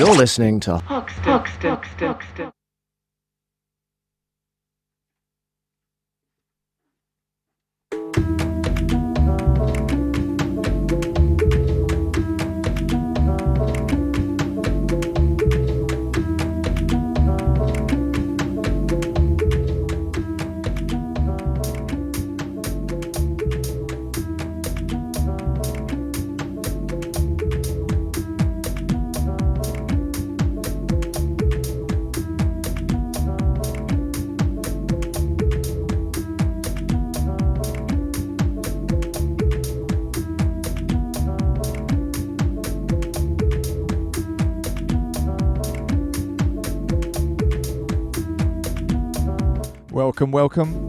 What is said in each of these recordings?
You're listening to Hoxton. Welcome.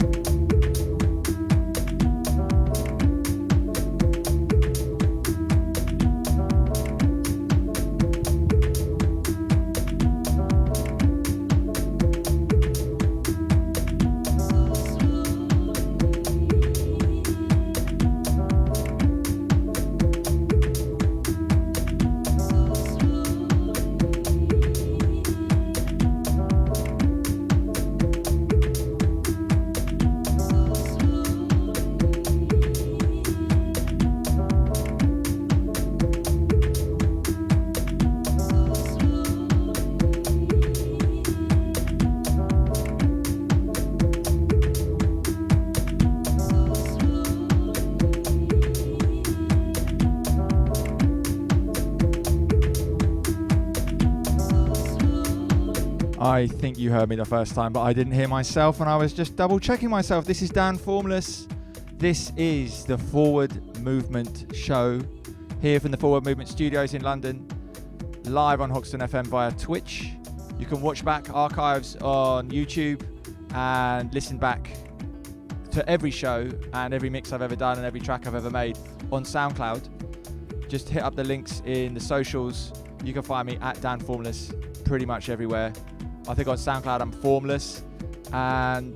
I think you heard me the first time, but I didn't hear myself, and I was just double checking myself. This is Dan Formless. This is the Forward Movement show here from the Forward Movement studios in London, live on Hoxton FM via Twitch. You can watch back archives on YouTube and listen back to every show and every mix I've ever done and every track I've ever made on SoundCloud. Just hit up the links in the socials. You can find me at Dan Formless pretty much everywhere. I think on SoundCloud I'm Formless, and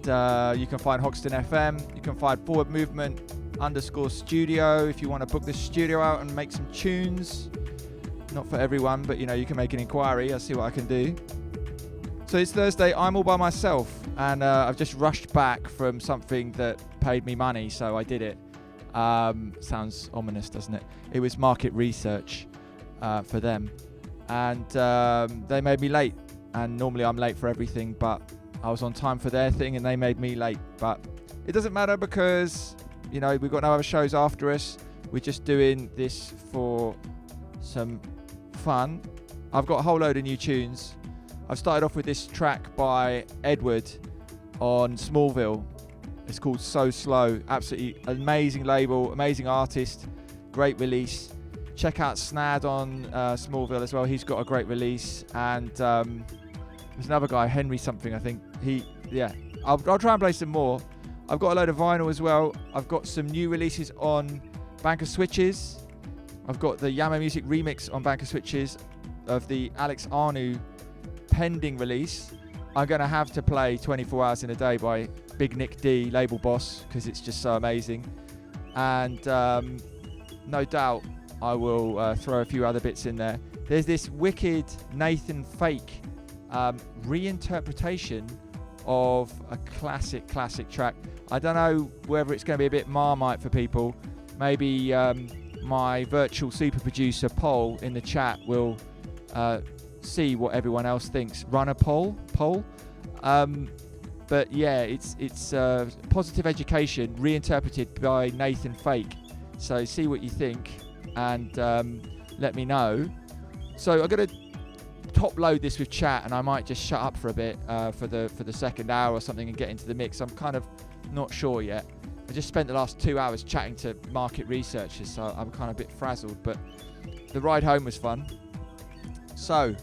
you can find Hoxton FM. You can find Forward Movement _studio if you want to book the studio out and make some tunes. Not for everyone, but you know, you can make an inquiry. I'll see what I can do. So it's Thursday, I'm all by myself, and I've just rushed back from something that paid me money, so I did it. Sounds ominous, doesn't it? It was market research for them, and they made me late. And normally I'm late for everything, but I was on time for their thing and they made me late. But it doesn't matter because, you know, we've got no other shows after us. We're just doing this for some fun. I've got a whole load of new tunes. I've started off with this track by Edward on SMALLVILLE. It's called So Slow. Absolutely amazing label, amazing artist, great release. Check out Snad on SMALLVILLE as well. He's got a great release. And there's another guy, Henry something, I think. I'll try and play some more. I've got a load of vinyl as well. I've got some new releases on Bank of Switches. I've got the Yama Music remix on Bank of Switches of the Alex Arnout pending release. I'm going to have to play 24 Hours in a Day by Big Nick D, label boss, because it's just so amazing. And no doubt I will throw a few other bits in there. There's this wicked Nathan Fake reinterpretation of a classic track. I don't know whether it's going to be a bit Marmite for people. Maybe my virtual super producer Paul in the chat will see what everyone else thinks. Run a poll. But yeah, it's Positive Education reinterpreted by Nathan Fake. So see what you think and let me know. So I'm going to top load this with chat, and I might just shut up for a bit for the second hour or something and get into the mix. I'm kind of not sure yet. I just spent the last 2 hours chatting to market researchers, so I'm kind of a bit frazzled, but the ride home was fun. So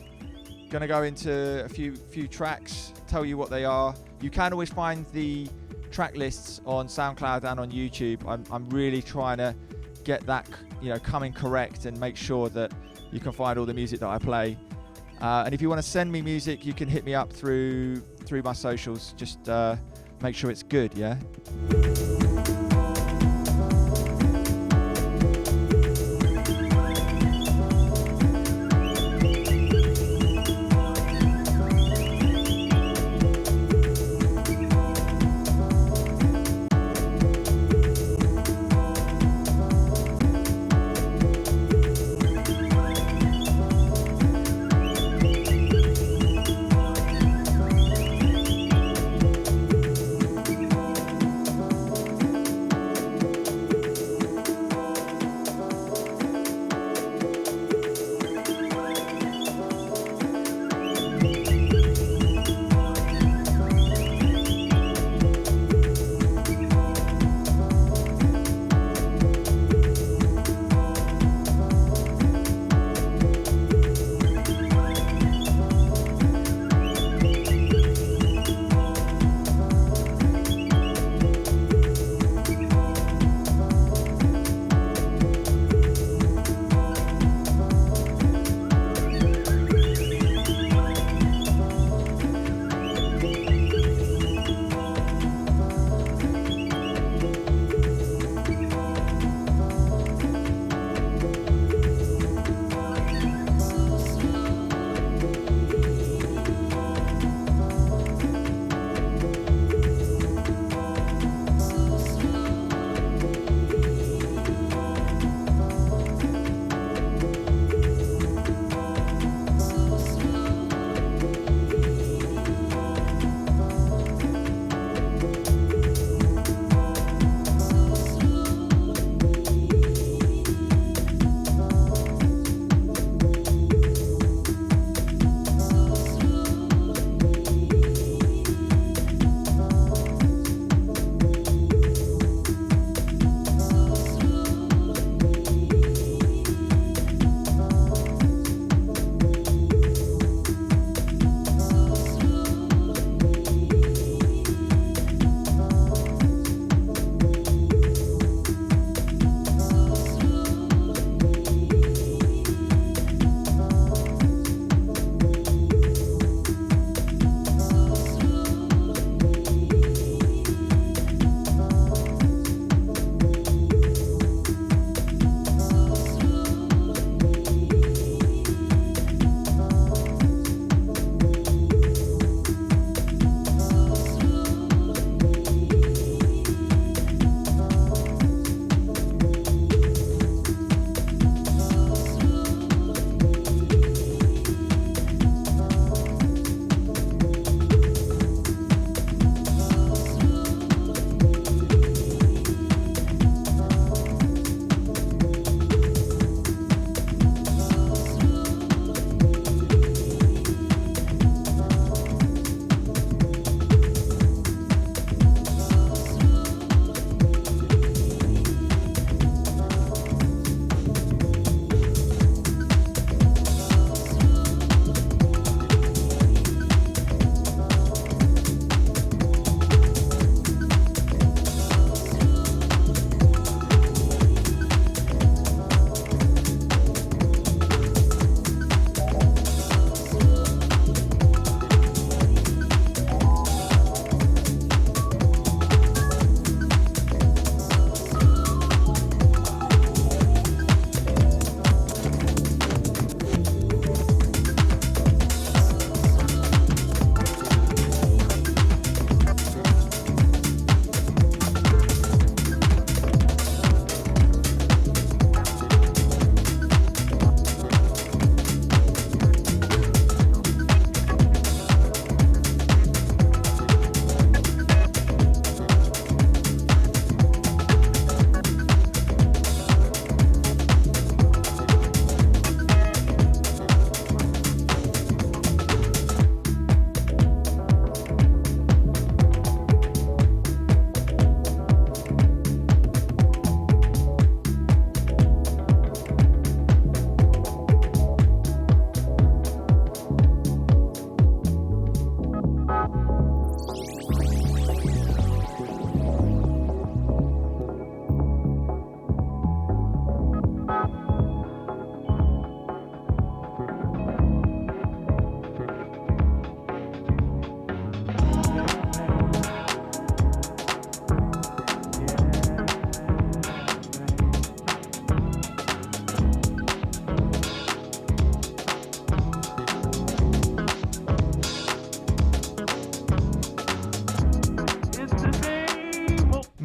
gonna go into a few tracks, tell you what they are. You can always find the track lists on SoundCloud and on YouTube. I'm really trying to get that, you know, coming correct and make sure that you can find all the music that I play. And if you want to send me music, you can hit me up through my socials. Just make sure it's good, yeah?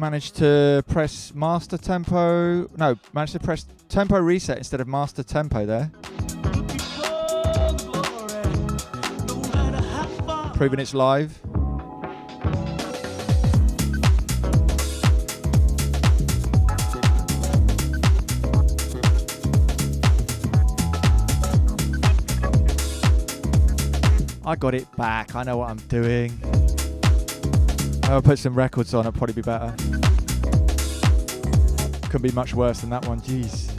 managed to press master tempo. No, managed to press tempo reset instead of master tempo there. Proving it's live. I got it back. I know what I'm doing. I'll put some records on. It'll probably be better. Couldn't be much worse than that one. Jeez.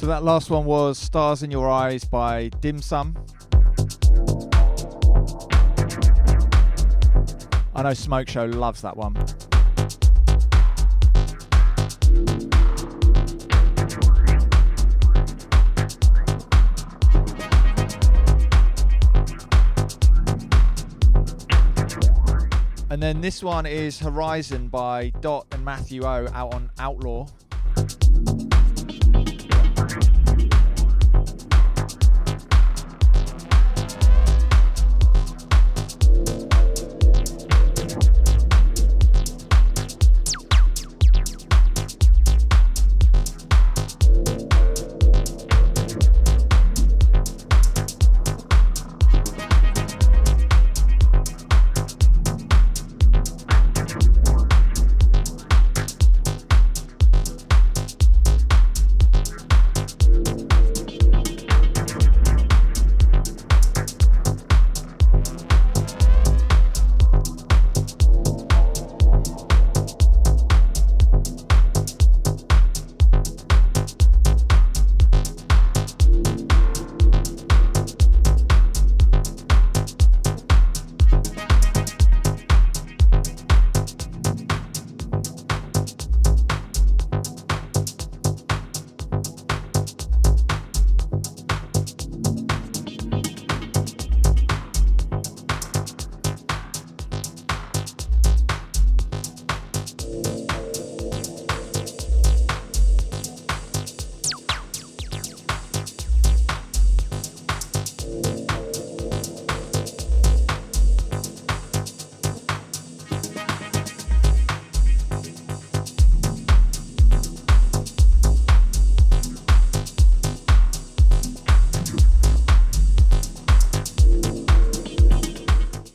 that last one was Stars in Your Eyes by DimSum. I know Smoke Show loves that one. And then this one is Horizon by Dot and Matthew O out on Outlaw.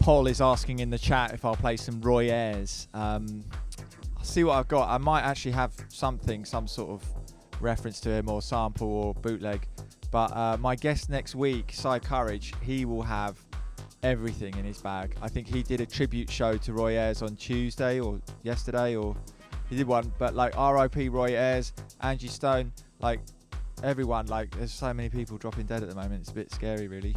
Paul is asking in the chat if I'll play some Roy Ayers. I'll see what I've got. I might actually have something, some sort of reference to him or sample or bootleg. But my guest next week, Cy Courage, he will have everything in his bag. I think he did a tribute show to Roy Ayers on Tuesday or yesterday, or he did one. But like R.I.P. Roy Ayers, Angie Stone, like everyone, like there's so many people dropping dead at the moment. It's a bit scary, really.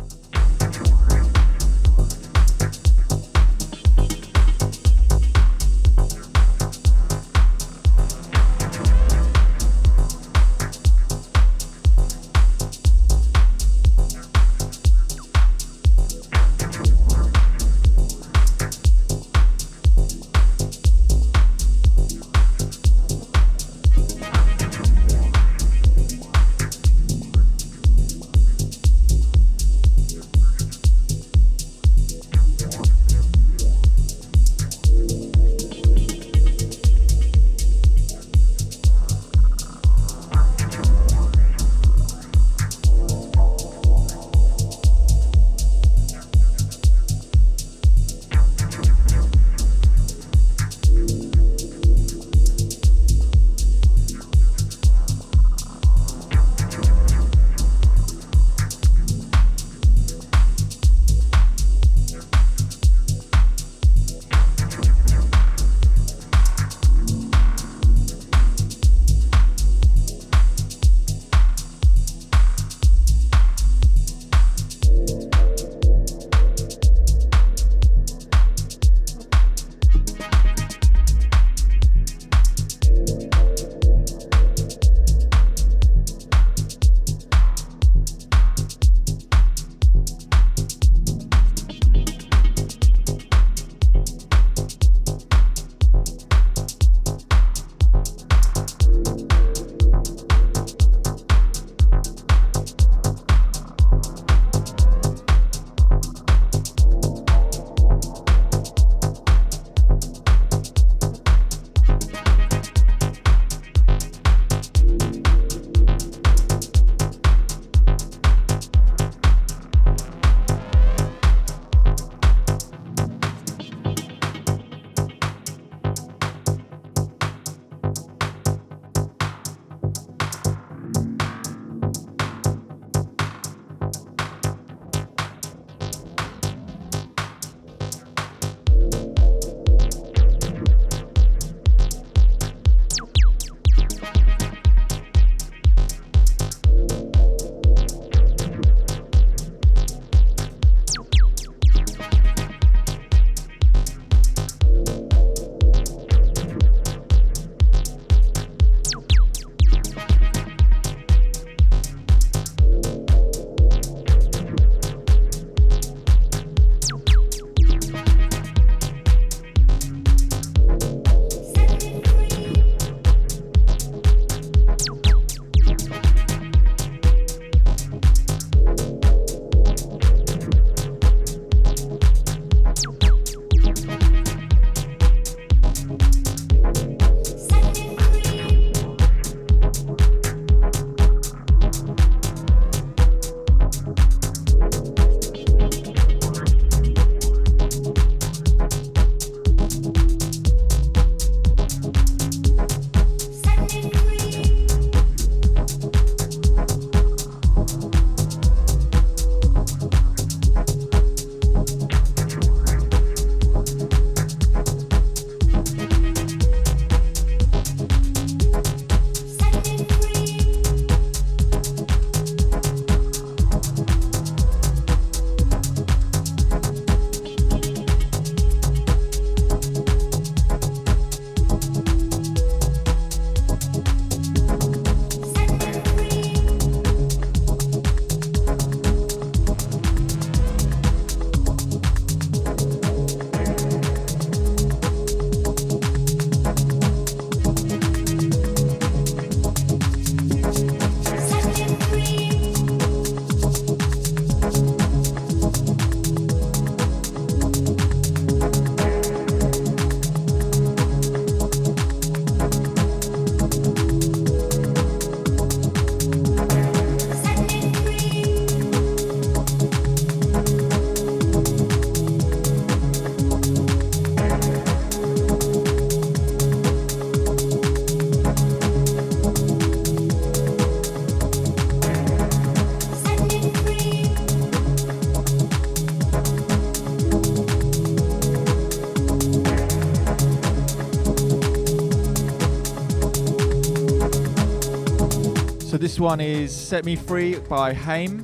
This one is Set Me Free by Hame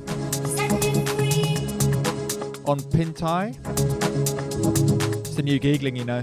on PINTAI. It's the new giggling, you know.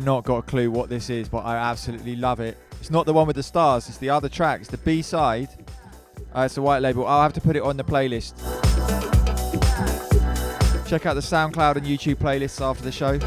Not got a clue what this is, but I absolutely love it. It's not the one with the stars, it's the other track, it's the B-side. It's a white label. I'll have to put it on the playlist. Check out the SoundCloud and YouTube playlists after the show.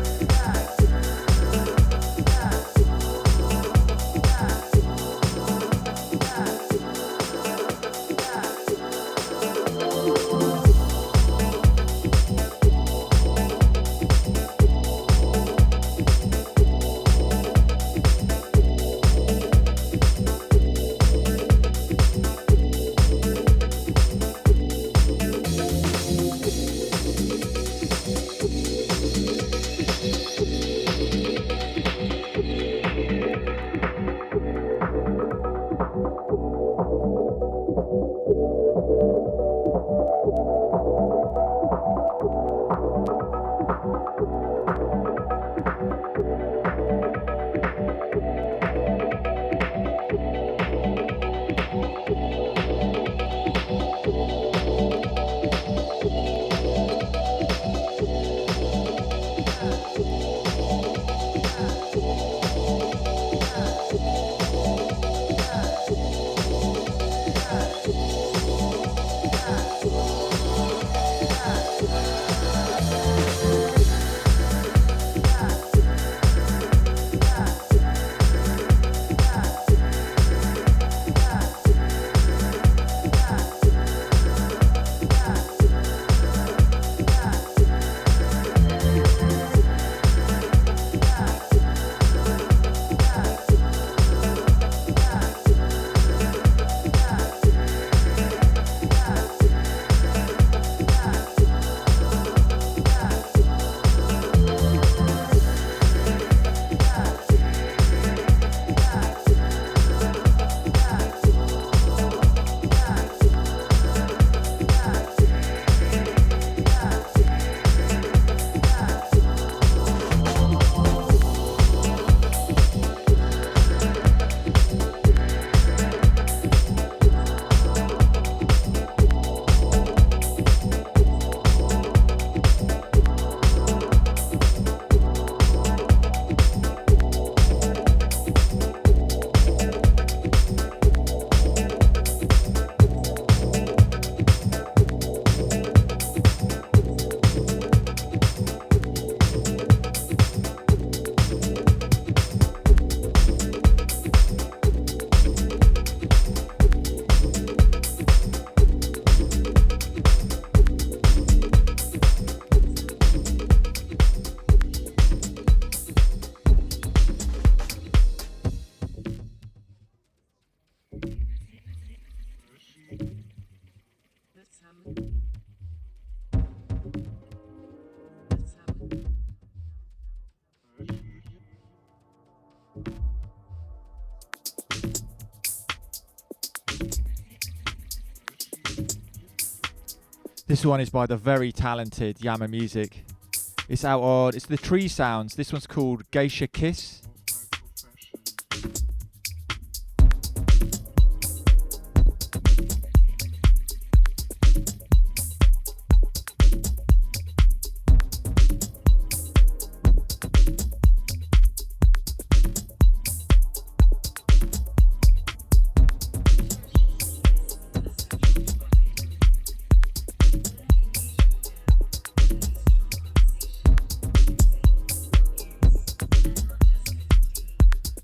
This one is by the very talented Yama Music. It's it's the Tree Sounds. This one's called Geisha Kiss.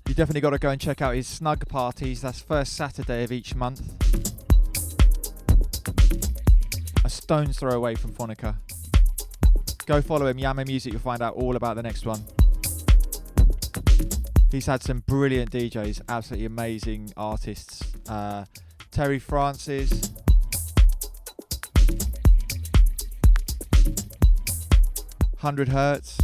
You definitely got to go and check out his snug parties. That's first Saturday of each month. A stone's throw away from Phonica. Go follow him, Yama Music. You'll find out all about the next one. He's had some brilliant DJs, absolutely amazing artists. Terry Francis. Hundred Hertz.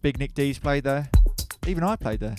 Big Nick D's played there. Even I played there.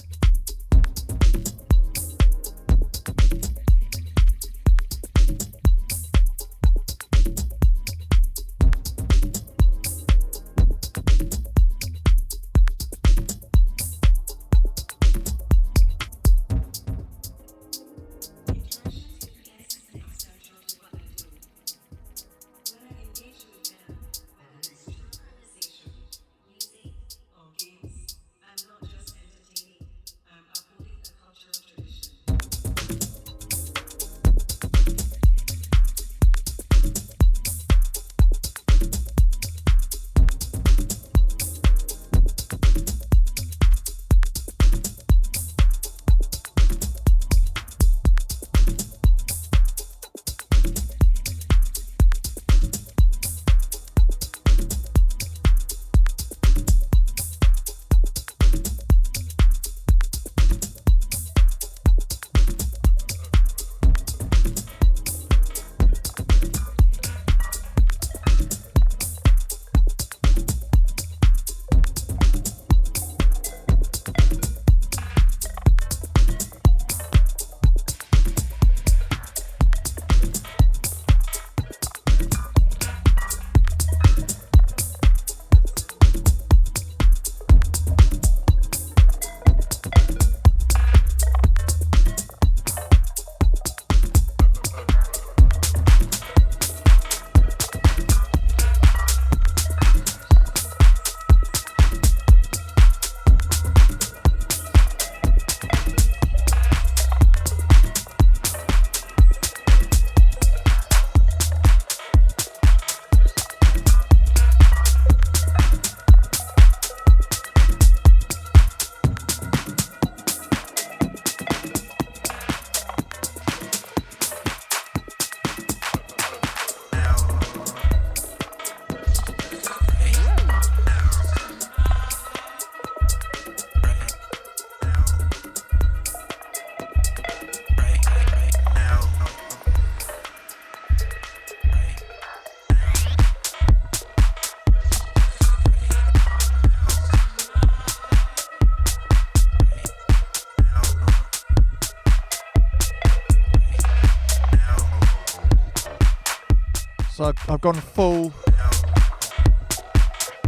So I've gone full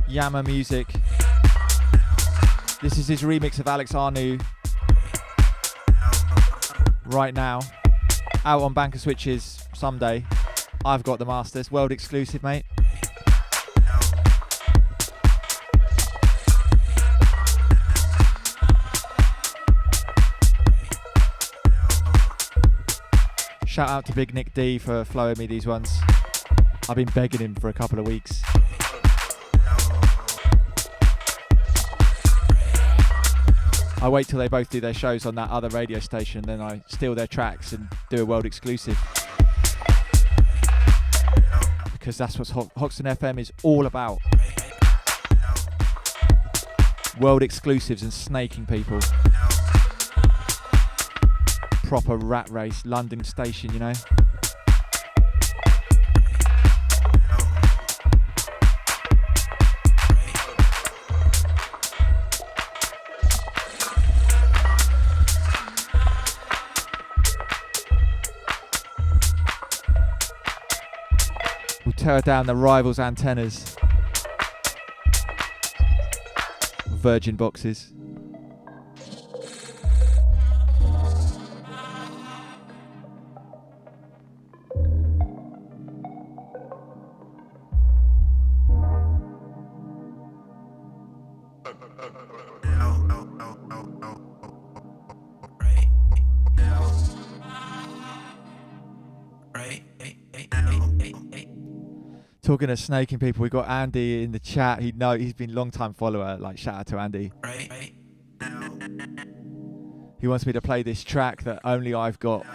Yama Music. This is his remix of Alex Arnout right now. Out on Banker Switches someday. I've got the masters. World exclusive, mate. Shout out to Big Nick D for flowing me these ones. I've been begging him for a couple of weeks. I wait till they both do their shows on that other radio station, then I steal their tracks and do a world exclusive. Because that's what Hoxton FM is all about. World exclusives and snaking people. Proper rat race, London station, you know. tear down the rivals' antennas. Virgin boxes. Talking of snaking people, we got Andy in the chat. He's been a long time follower. Like, shout out to Andy. He wants me to play this track that only I've got.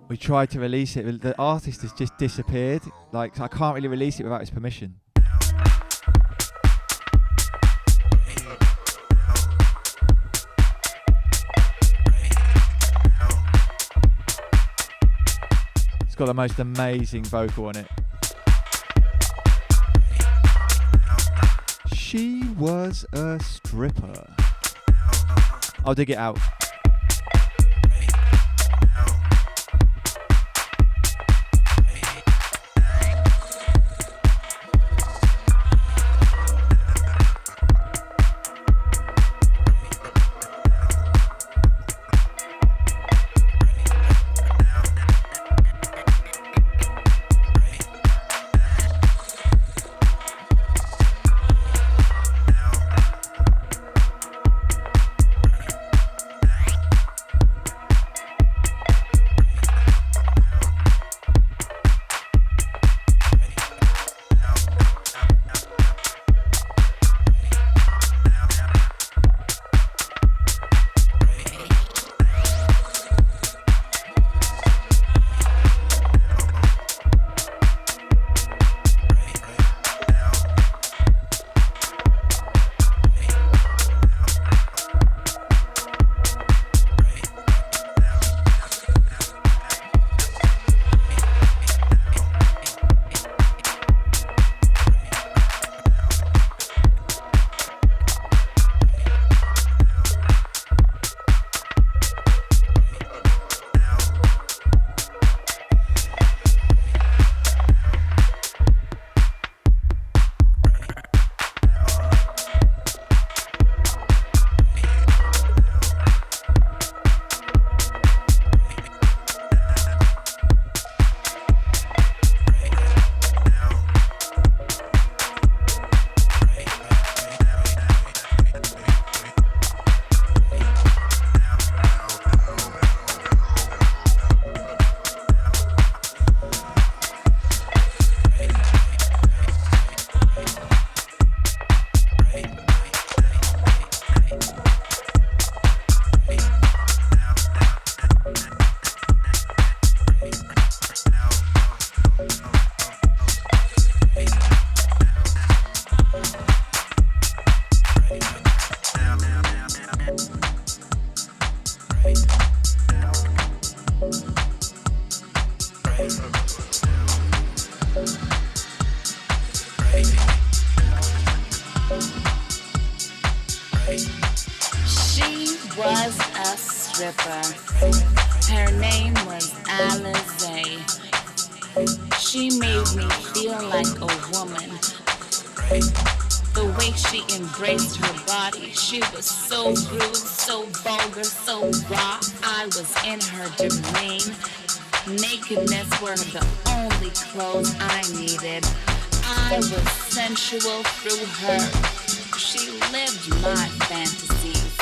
We tried to release it, but the artist has just disappeared. Like, I can't really release it without his permission. It's got the most amazing vocal on it. She was a stripper. I'll dig it out. was a stripper. Her name was Alizé. She made me feel like a woman. The way she embraced her body, she was so rude, so vulgar, so raw. I was in her domain. Nakedness were the only clothes I needed. I was sensual through her. She lived my fantasies.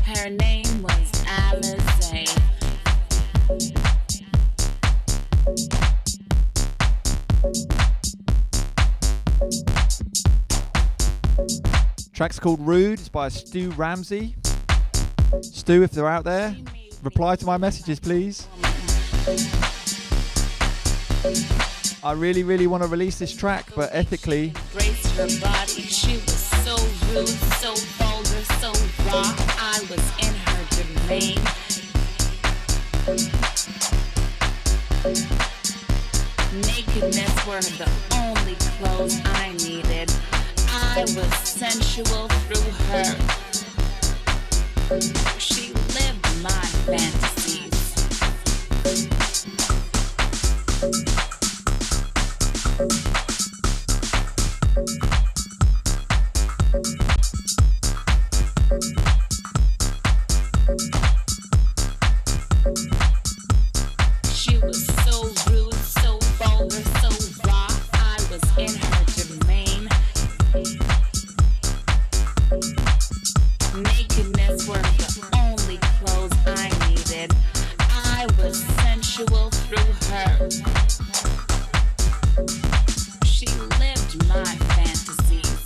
Her name was Alizé. Track's called Rude. It's by Stu Ramsay. Stu, if they're out there, reply to my messages, please. I really, really want to release this track, but ethically, Embraced her body. She was so rude, so vulgar, so raw. I was in her domain. Nakedness were the only clothes I needed. I was sensual through her. She lived my fantasies. She was so rude, so vulgar, so raw. I was in her domain. Nakedness were the only clothes I needed. I was sensual through her. She lived my fantasies.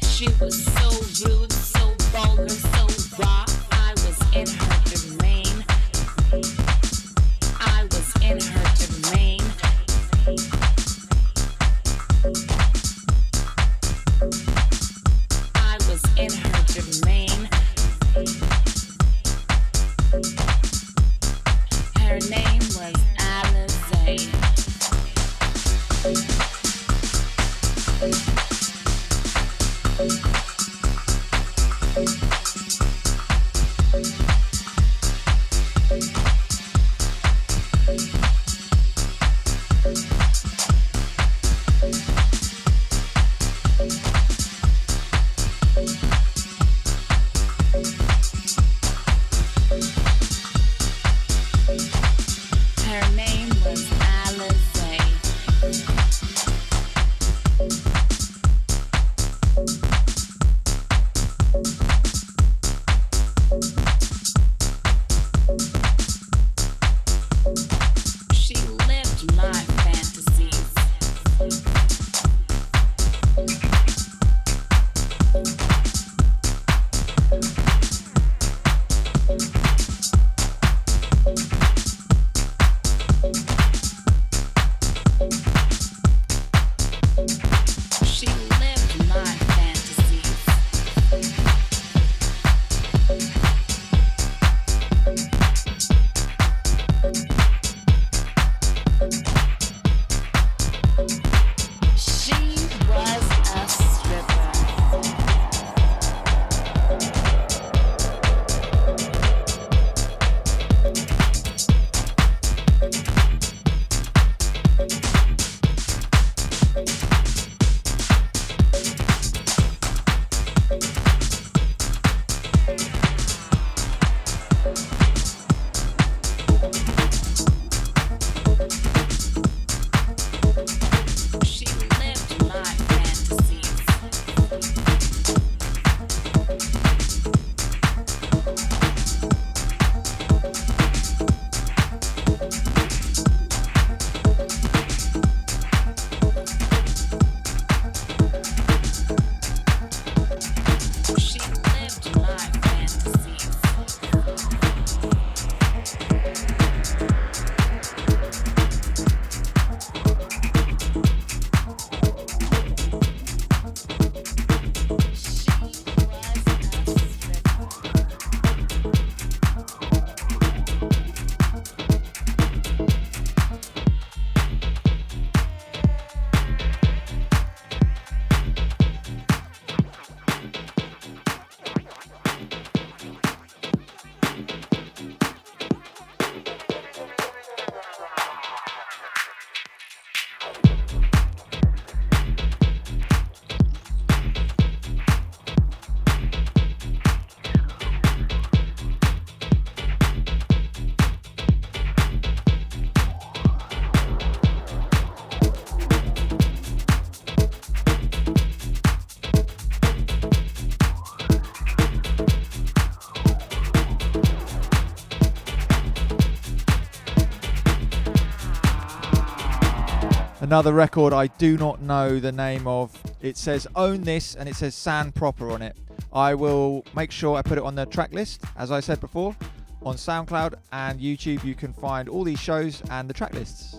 She was so rude, so vulgar, so raw. I was in her domain. I was in her domain. I was in her domain. Her name was Alizé. Her name was Alizé. She lived my fantasies. She lived my fantasies. She was a stripper. She lived my fantasies. She lived my fantasies. She was a stripper. Another record I do not know the name of. It says Own This and it says San Proper on it. I will make sure I put it on the track list, as I said before, on SoundCloud and YouTube. You can find all these shows and the track lists.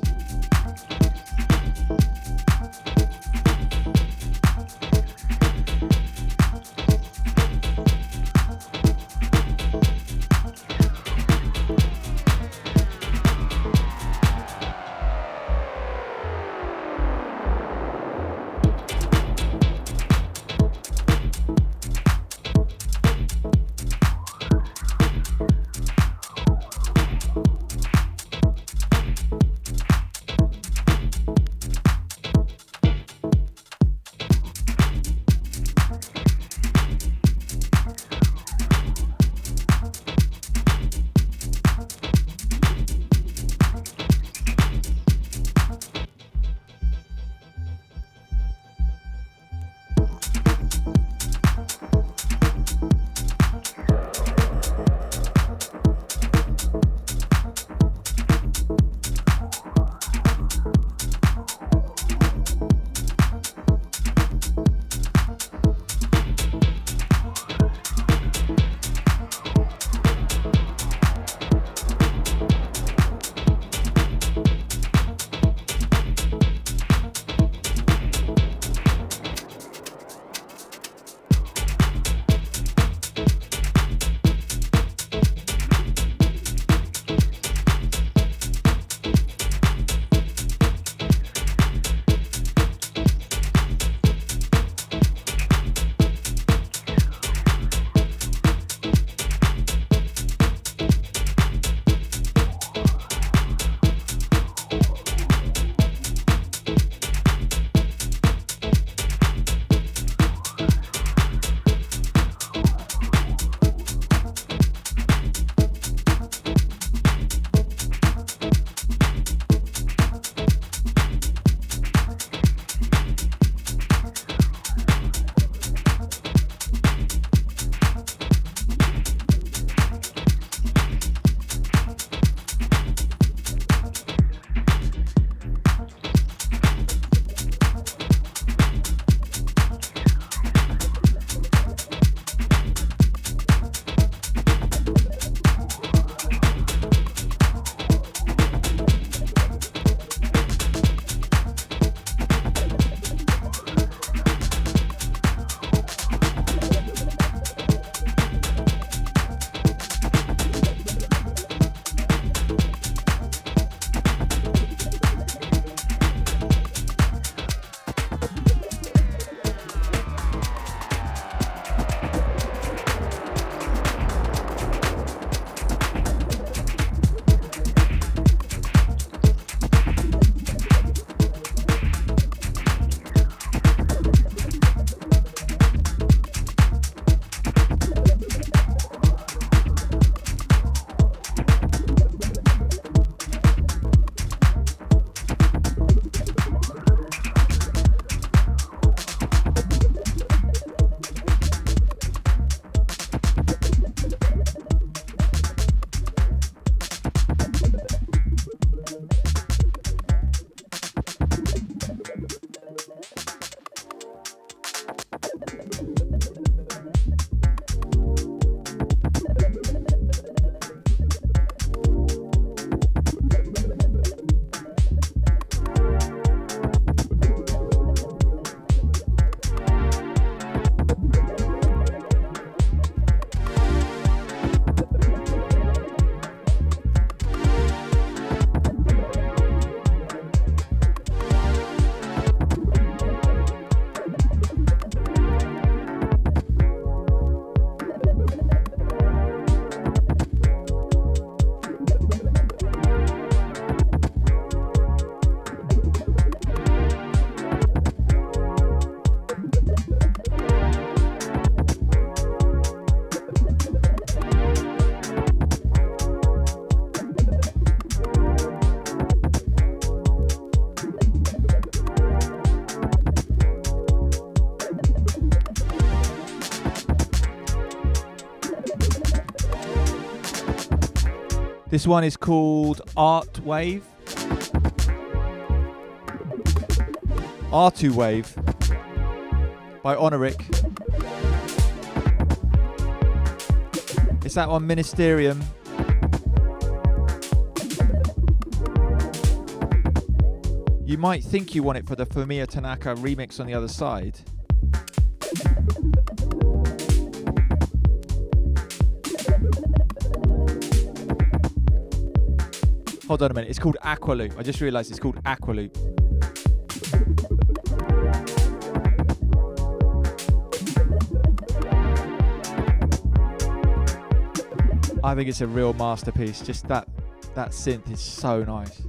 This one is called Art Wave. R2 Wave by Onirik. It's that one, Ministerium. You might think you want it for the Fumiya Tanaka remix on the other side. Hold on a minute, it's called Aqualoop. I just realised it's called Aqualoop. I think it's a real masterpiece. Just that synth is so nice.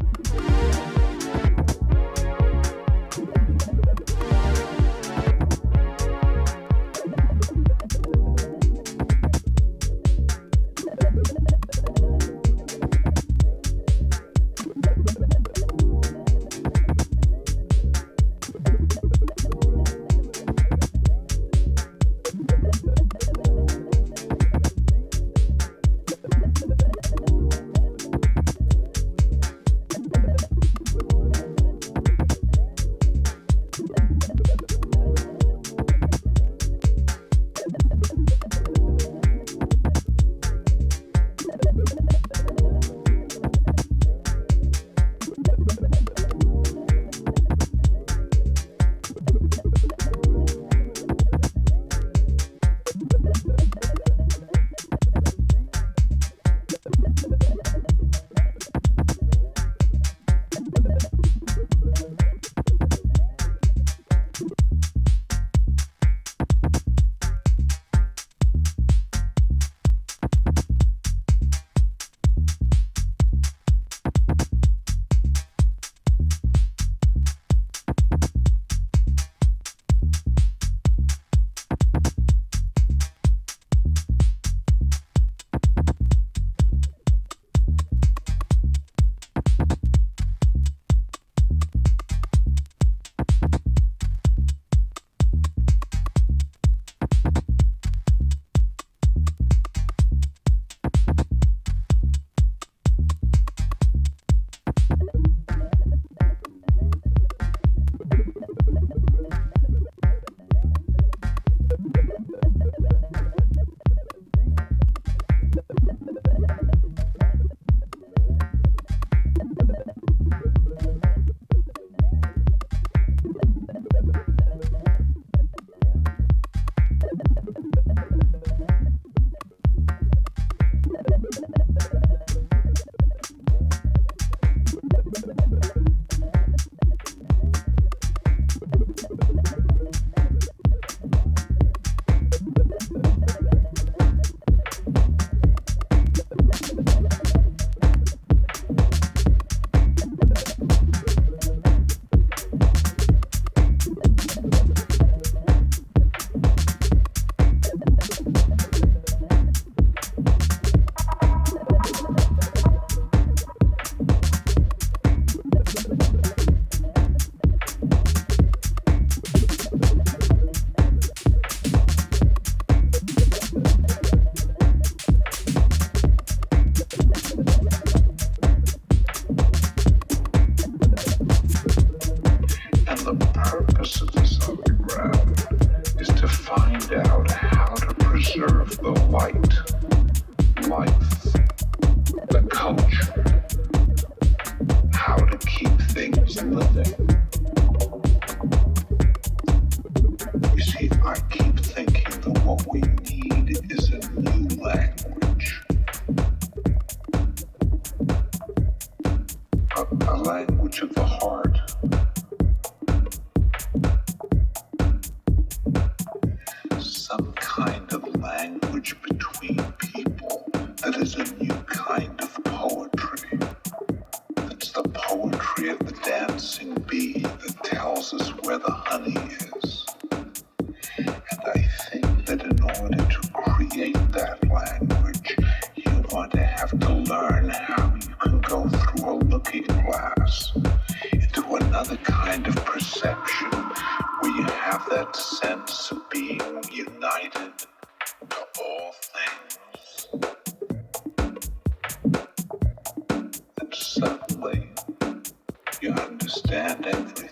You understand everything.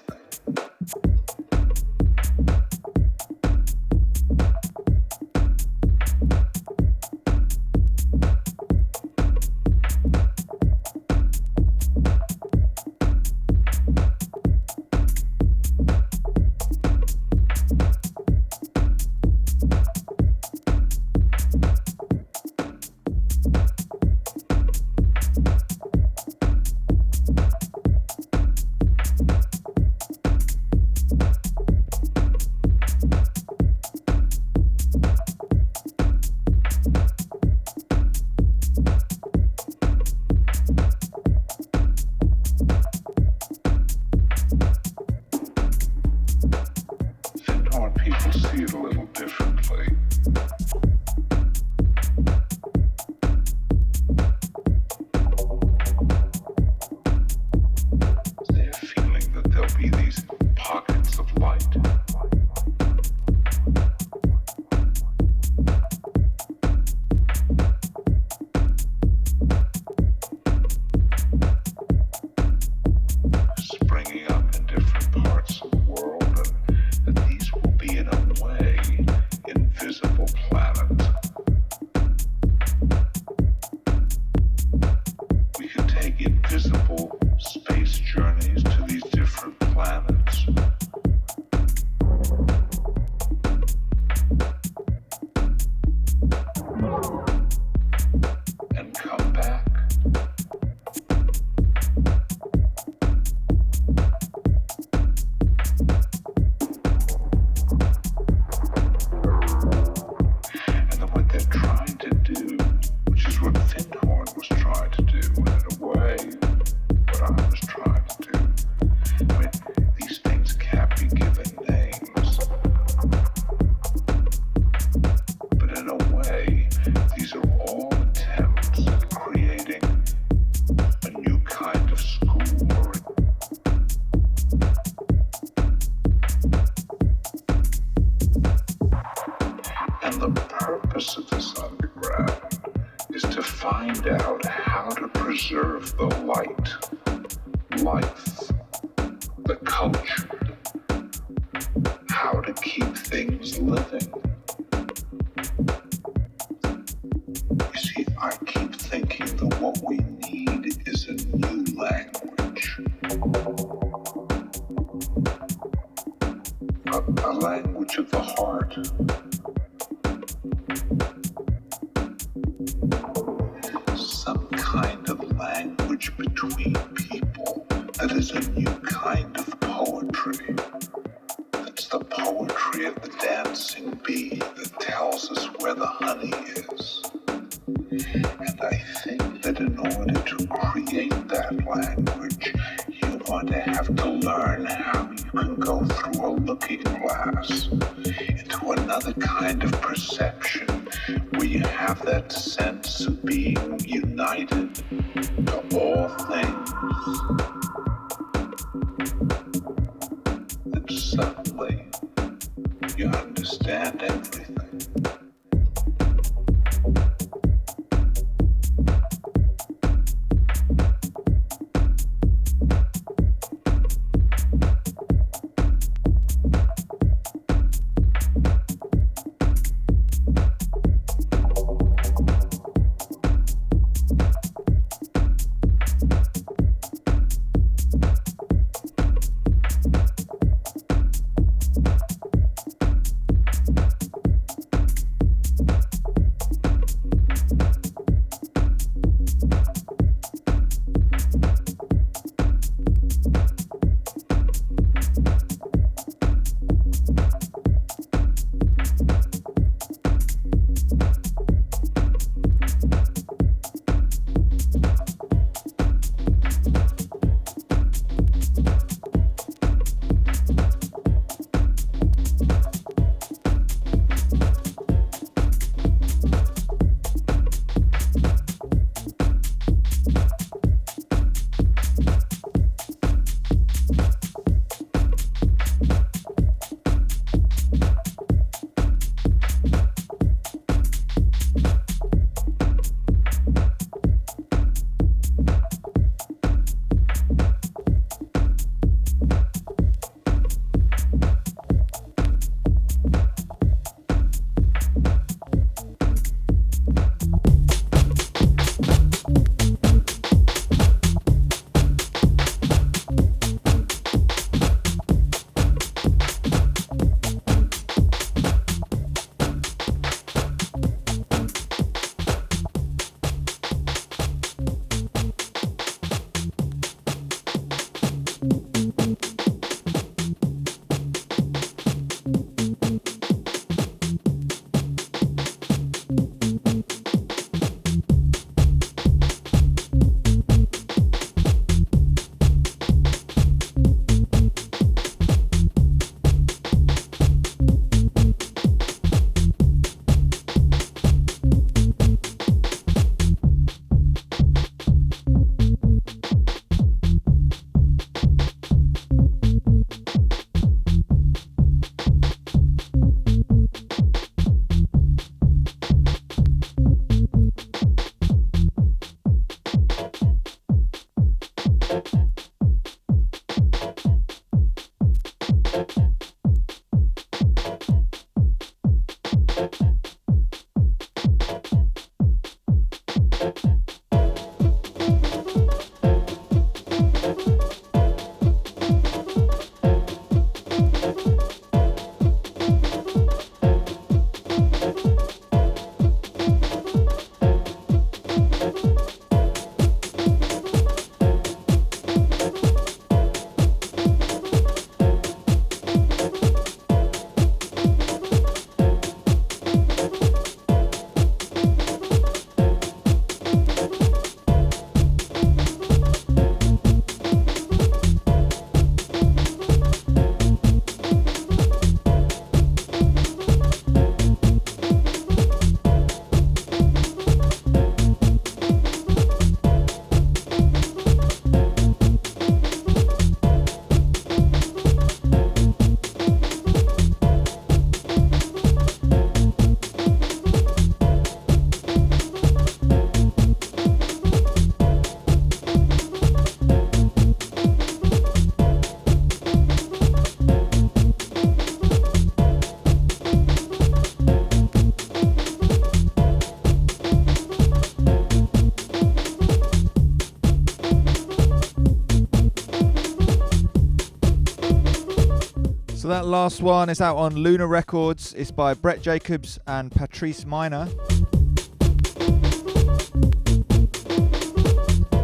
So that last one is out on Lunar Records. It's by Brett Jacobs and Patrice Minor.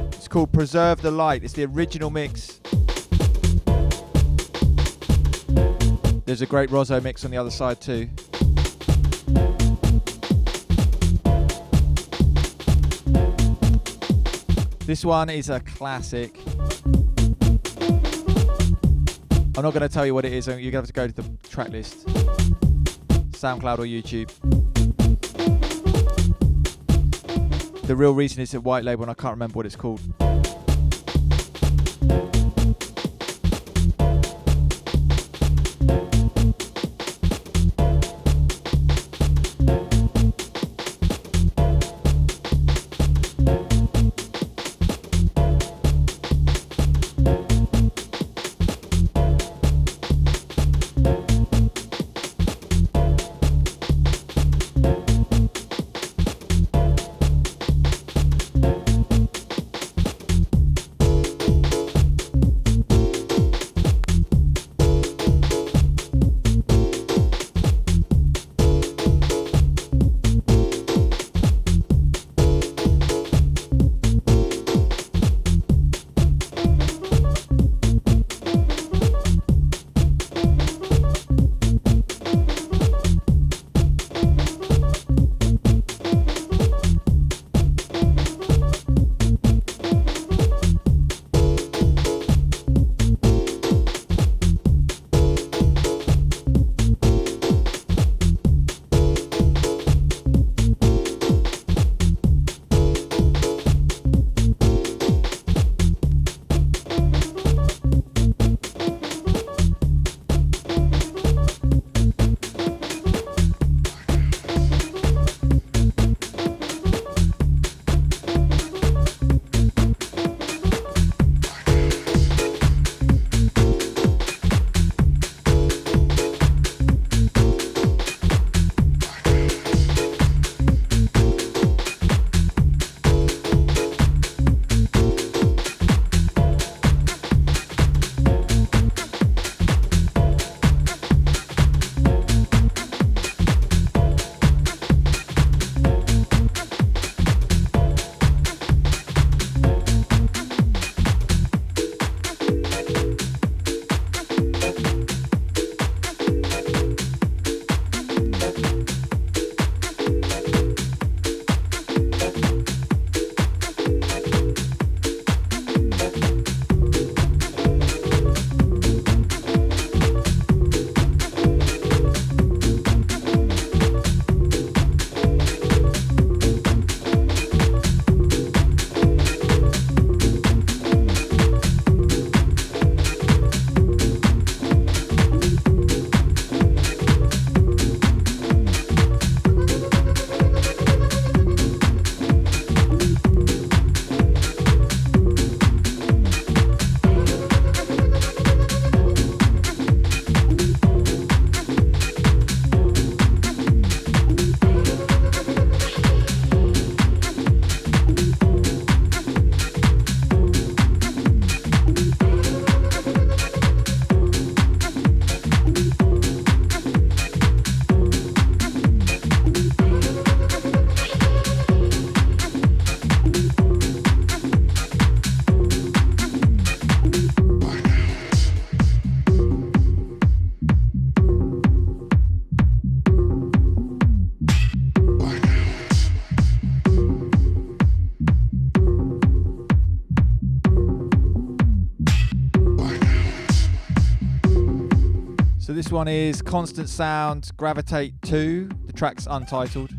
It's called Preserve the Light. It's the original mix. There's a great Rosso mix on the other side too. This one is a classic. I'm not going to tell you what it is. You're going to have to go to the track list. SoundCloud or YouTube. The real reason it's a white label and I can't remember what it's called. one is Constant Sound, Gravitate 2. The track's Untitled.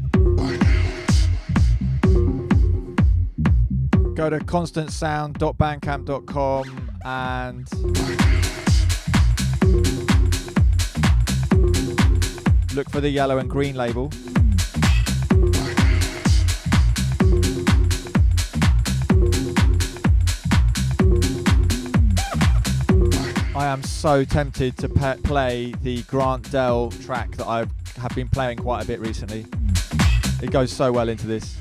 Go to constantsound.bandcamp.com and look for the yellow and green label. I am so tempted to play the Grant Dell track that I have been playing quite a bit recently. It goes so well into this.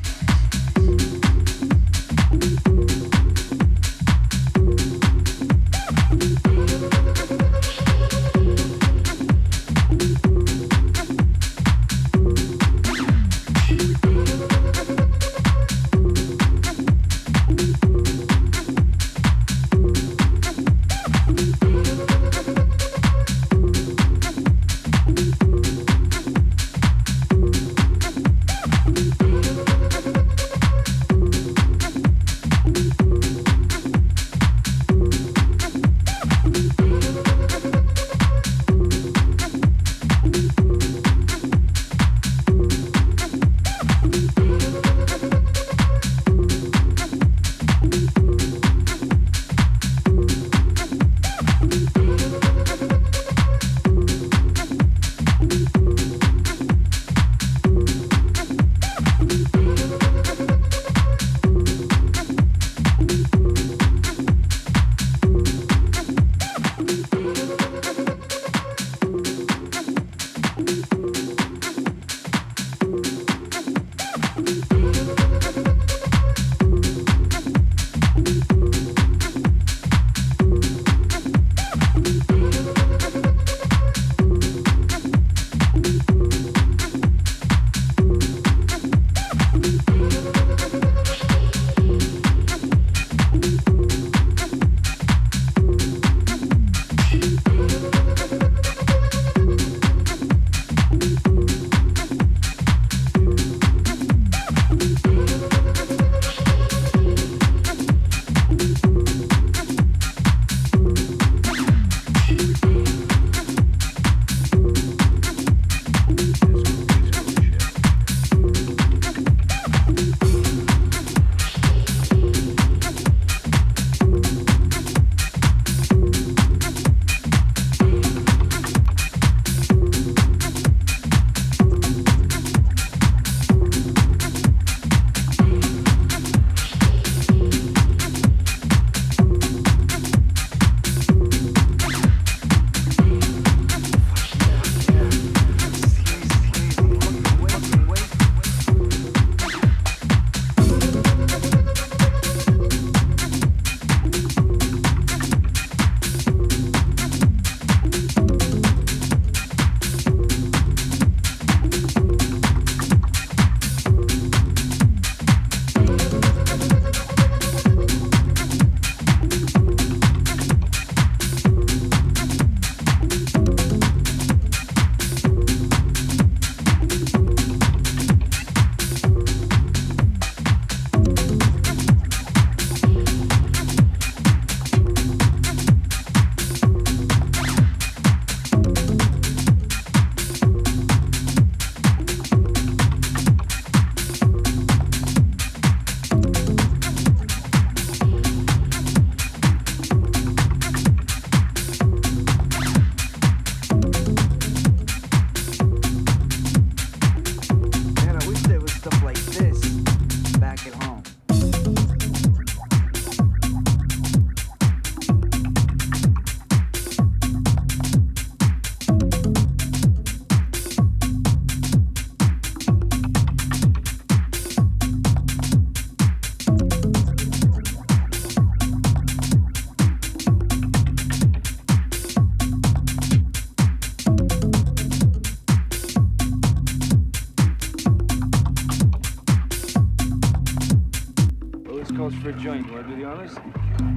for a joint. You want to do the honors?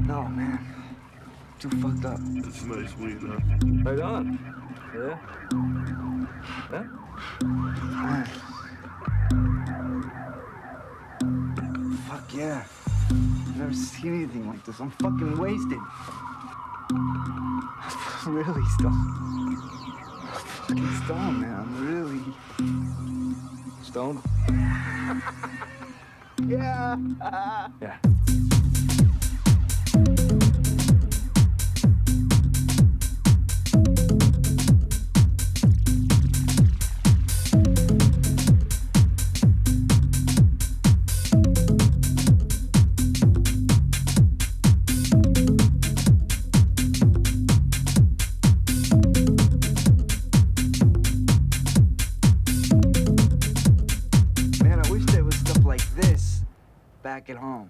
No, man. Too fucked up. It's nice weed, huh? Right on. Yeah? Yeah? Fuck yeah. I've never seen anything like this. I'm fucking wasted. Really, still. fucking stoned, man. I'm really Stoned? yeah. Yeah. Man, I wish there was stuff like this back at home.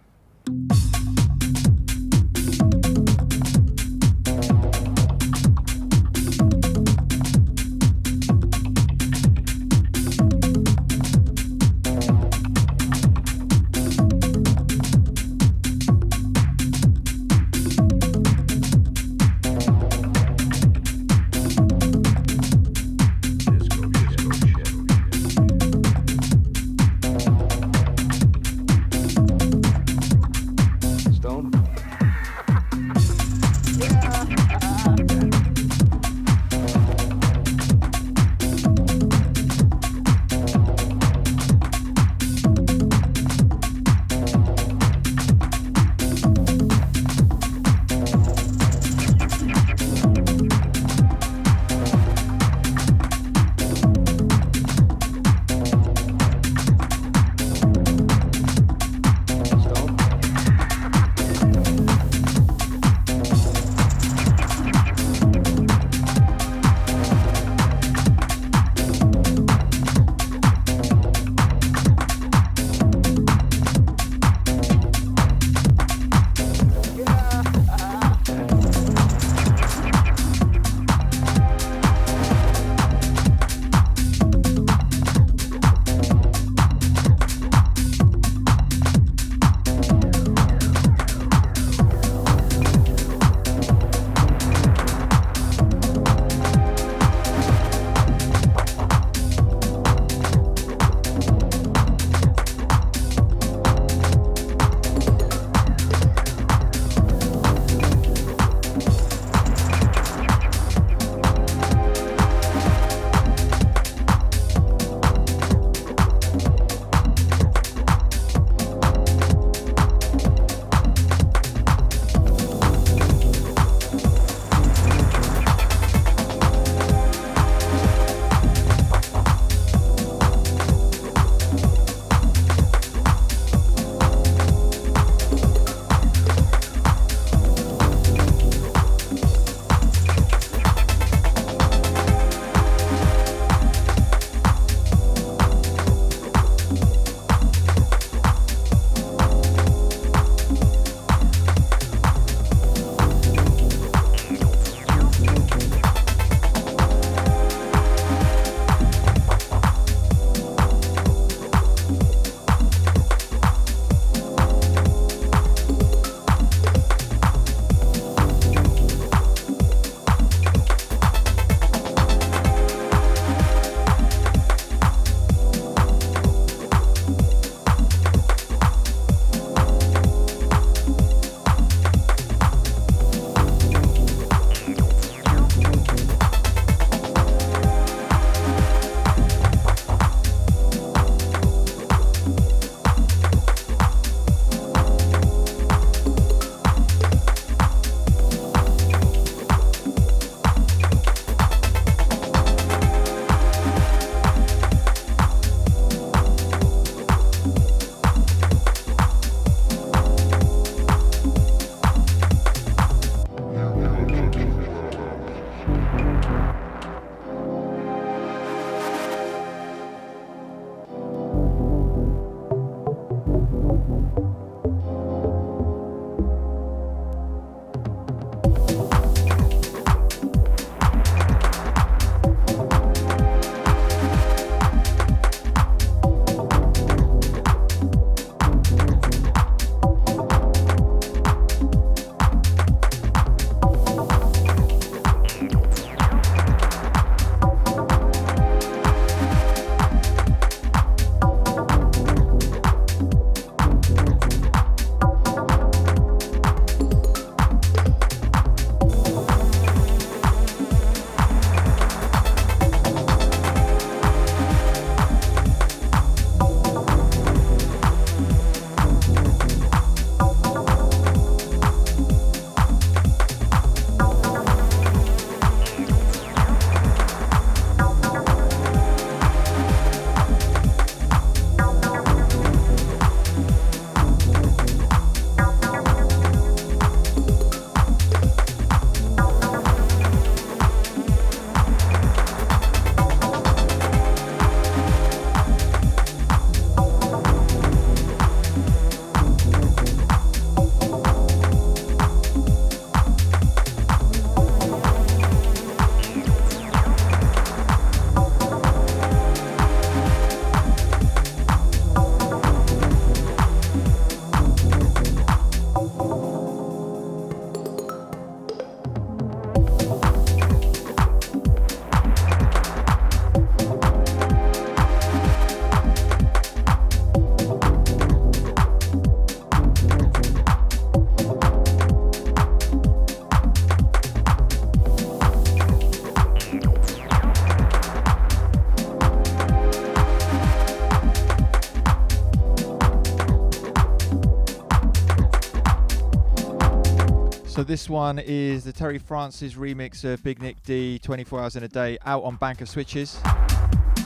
this one is the Terry Francis remix of Big Nick D, 24 Hours in a Day, out on Bank of Switches. I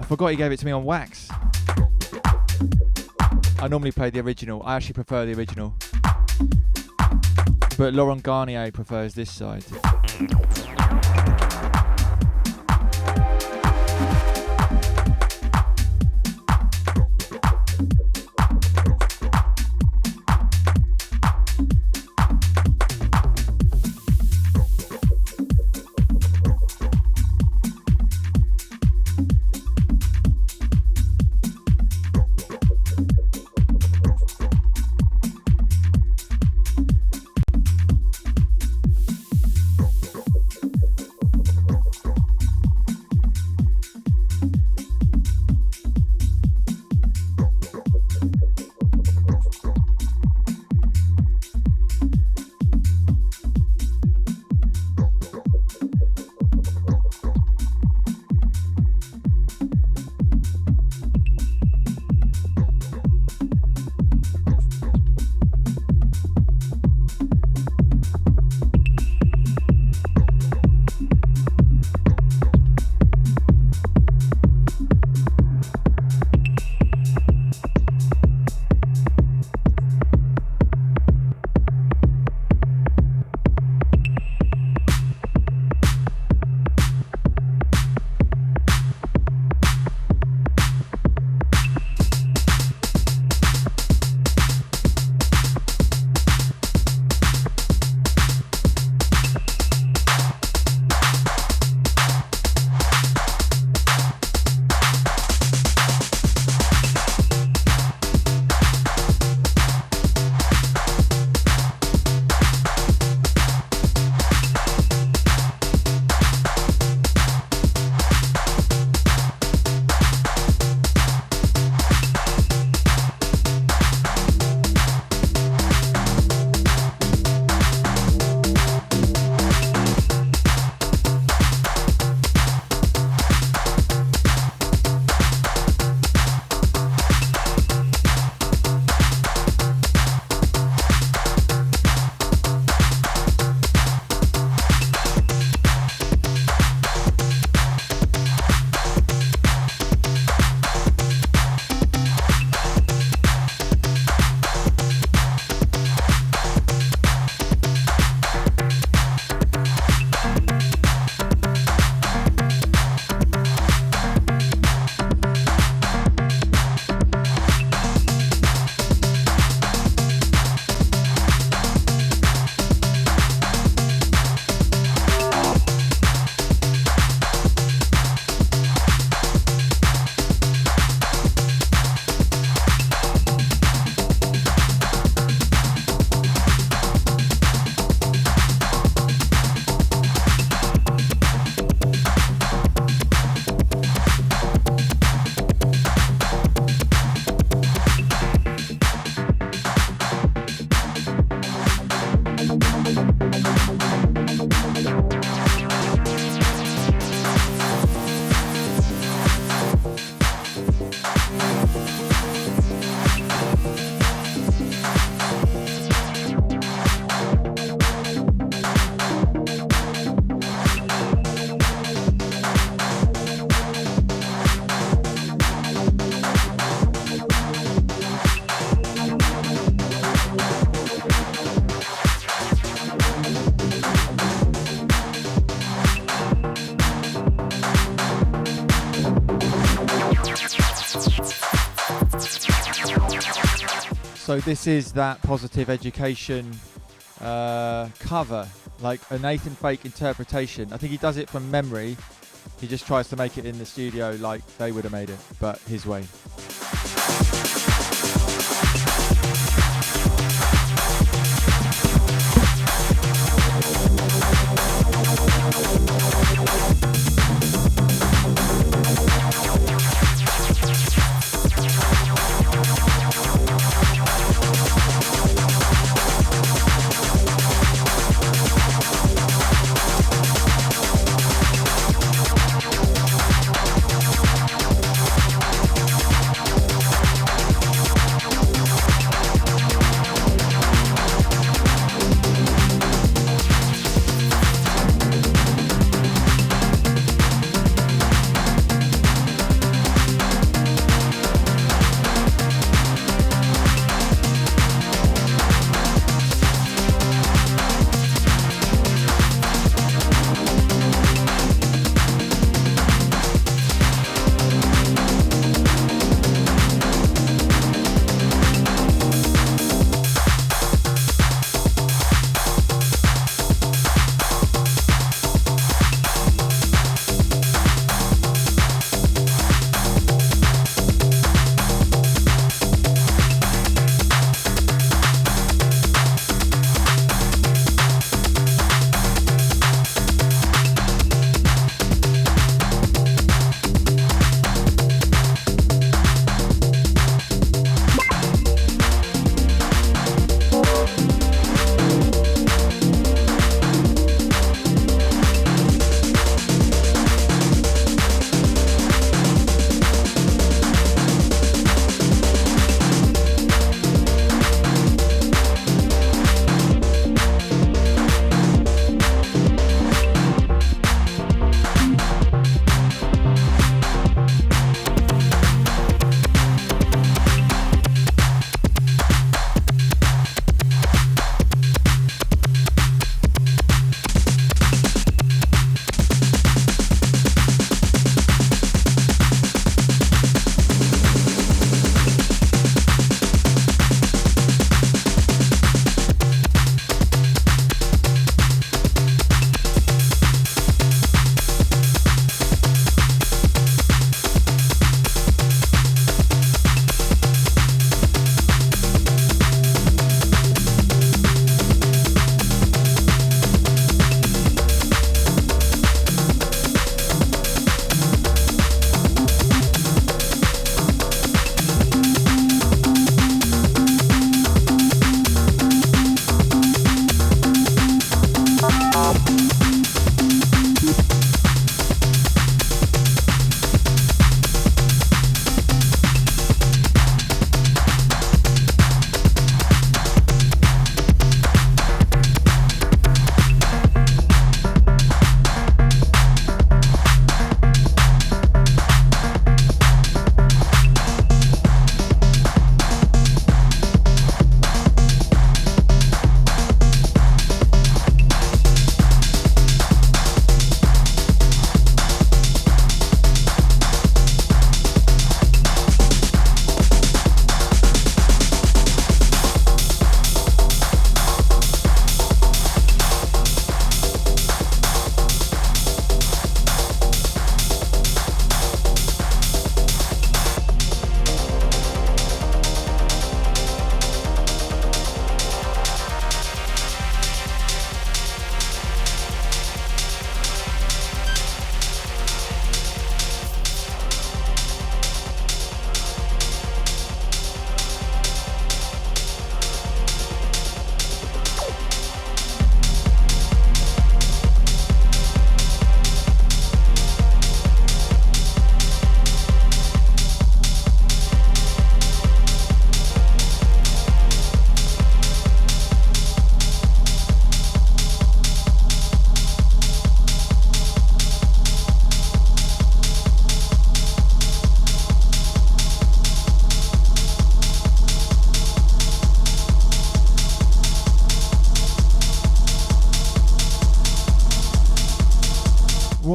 forgot he gave it to me on wax. I normally play the original. I actually prefer the original. But Laurent Garnier prefers this side. So this is that Positive Education cover, like a Nathan Fake interpretation. I think he does it from memory. He just tries to make it in the studio like they would have made it, but his way.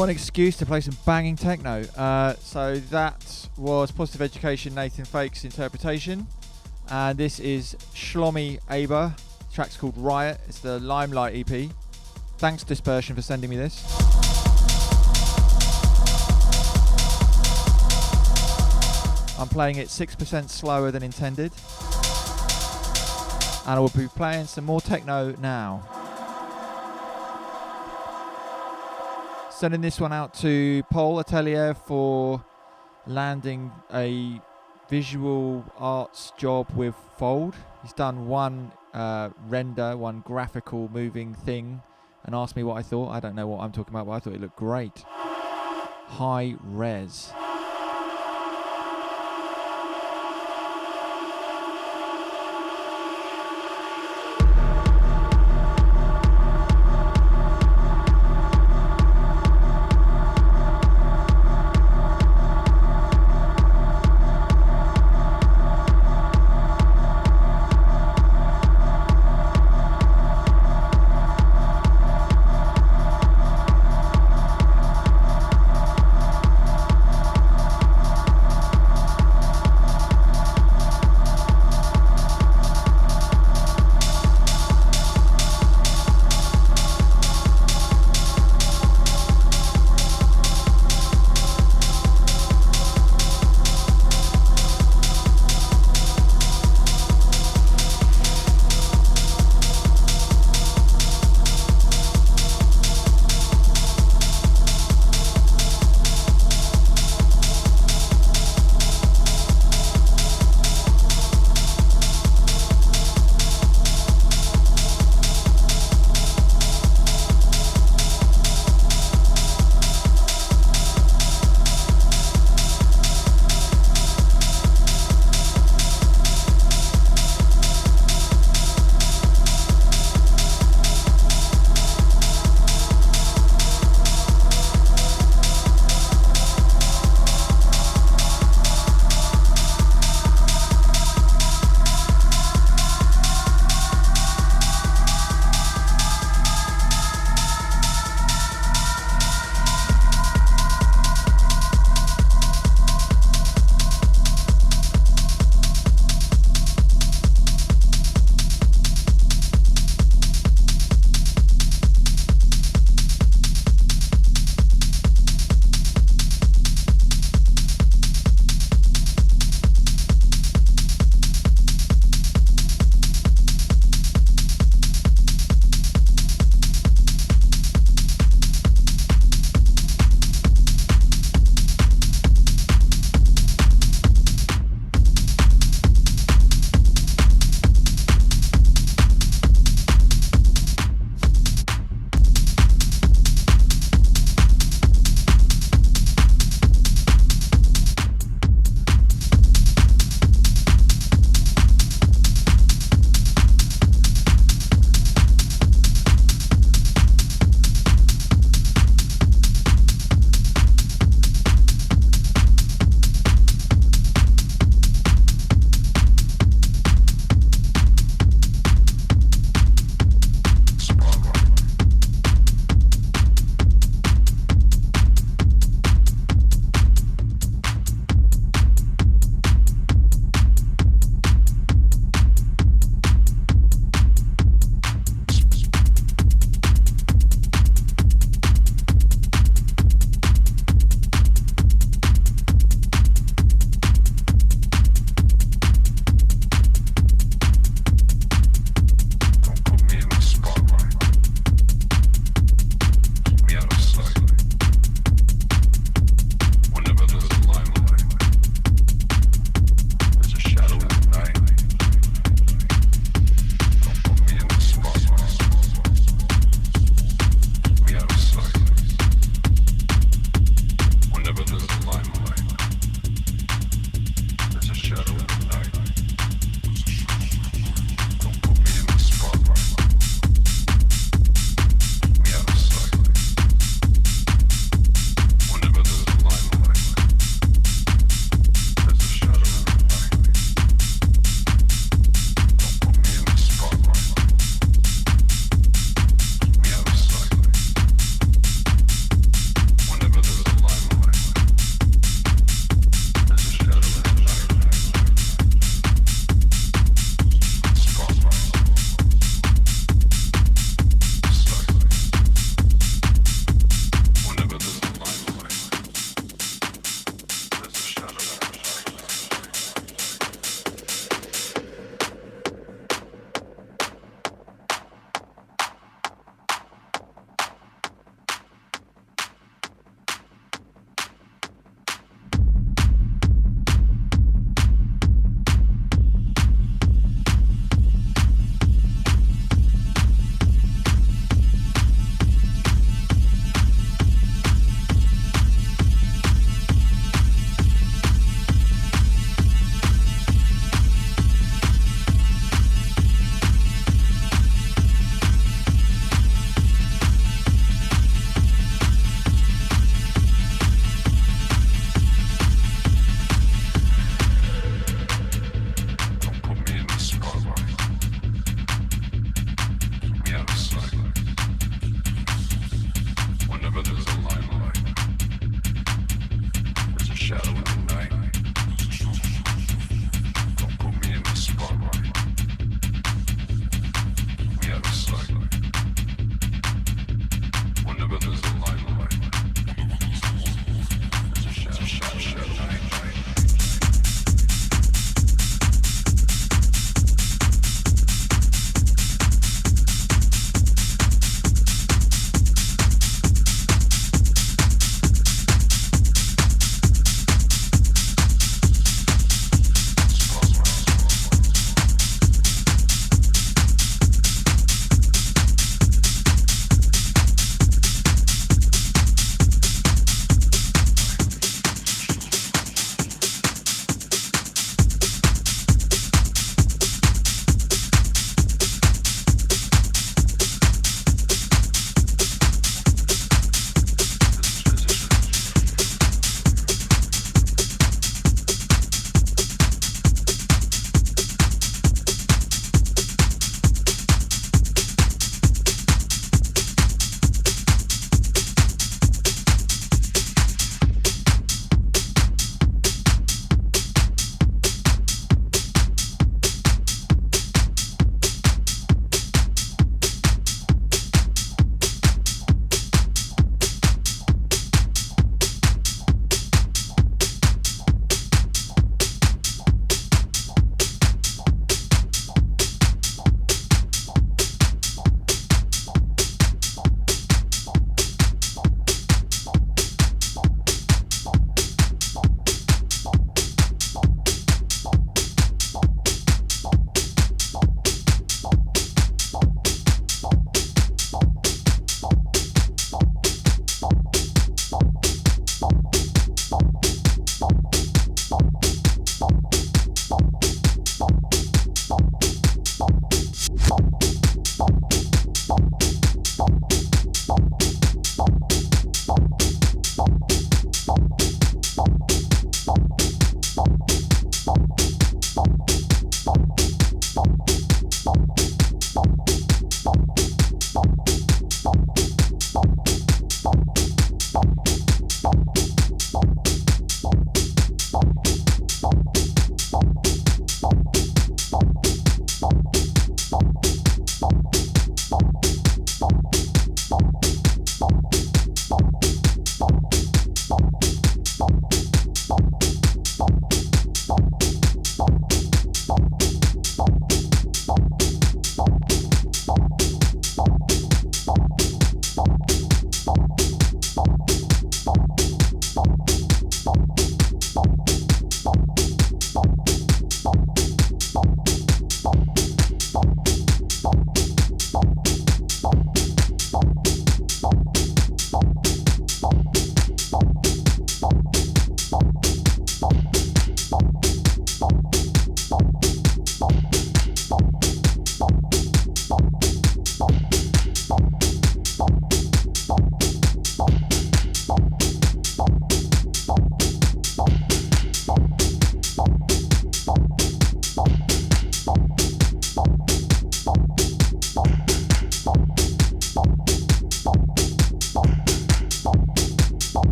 what an excuse to play some banging techno. So that was Positive Education, Nathan Fake's interpretation. And this is Shlomi Aber. The track's called Riot. It's the Limelight EP. Thanks Dispersion for sending me this. I'm playing it 6% slower than intended. And I will be playing some more techno now. Sending this one out to Paul Atelier for landing a visual arts job with Fold. He's done one render, one graphical moving thing, and asked me what I thought. I don't know what I'm talking about, but I thought it looked great. High res.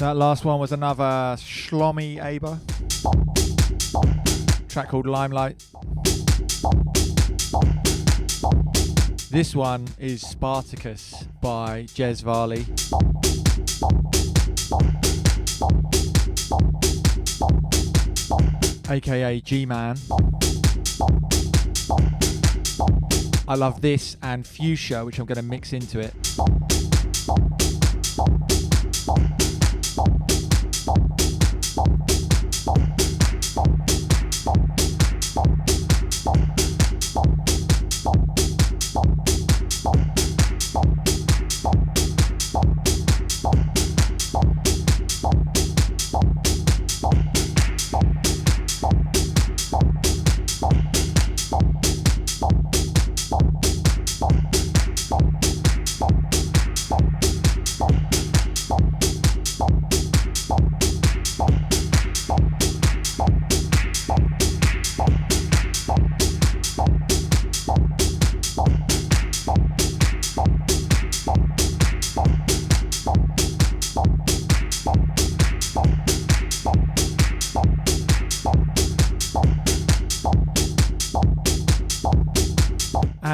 That last one was another Shlomi Aber. Track called Limelight. This one is Spartacus by Jez Varley. AKA G-Man. I love this and Fuchsia, which I'm going to mix into it.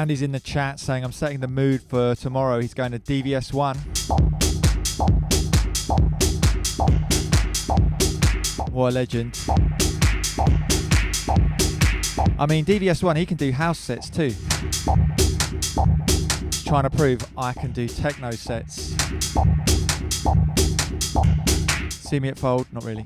Andy's in the chat saying I'm setting the mood for tomorrow. He's going to DVS1. What a legend. I mean, DVS1, he can do house sets too. Just trying to prove I can do techno sets. See me at Fold? Not really.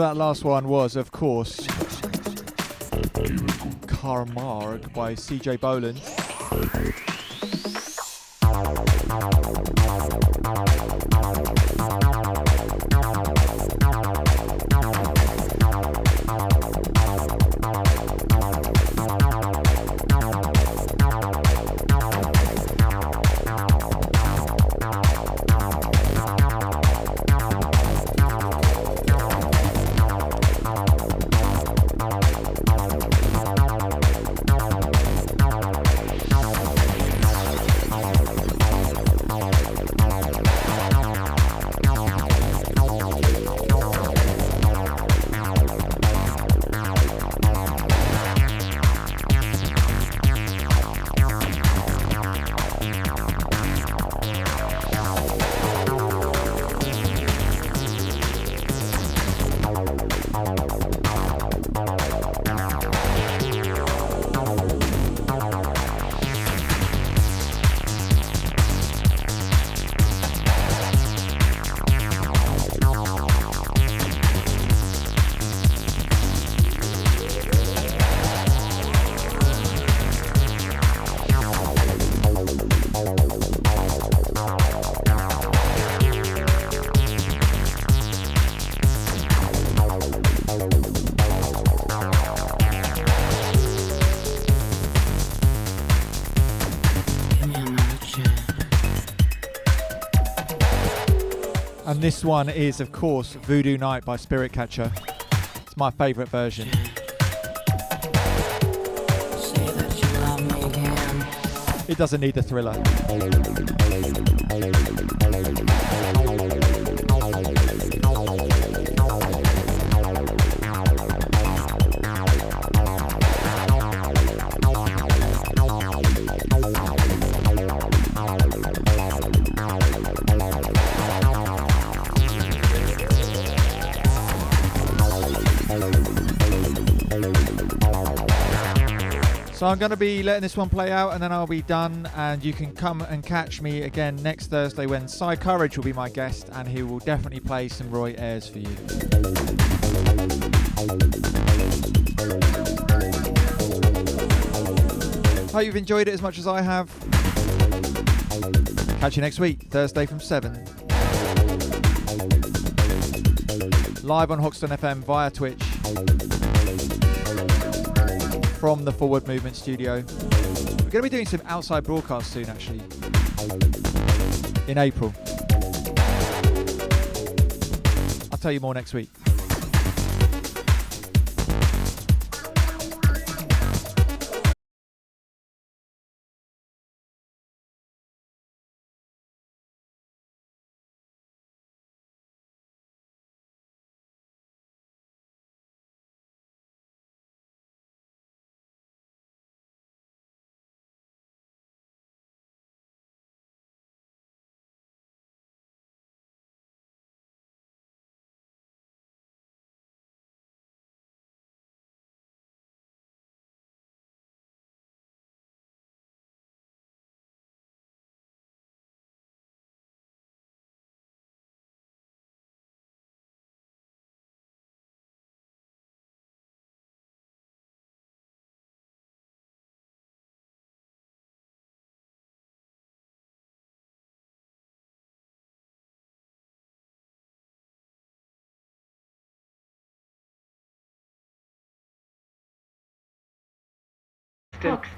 that last one was, of course, Karmarg by CJ Boland. And this one is, of course, Voodoo Night by Spirit Catcher. It's my favourite version. It doesn't need the thriller. So I'm going to be letting this one play out and then I'll be done, and you can come and catch me again next Thursday when Cy Courage will be my guest and he will definitely play some Roy Ayers for you. Hope you've enjoyed it as much as I have. Catch you next week, Thursday from 7. Live on Hoxton FM via Twitch. From the Forward Movement studio. We're going to be doing some outside broadcasts soon, actually, in April. I'll tell you more next week. Hoxton.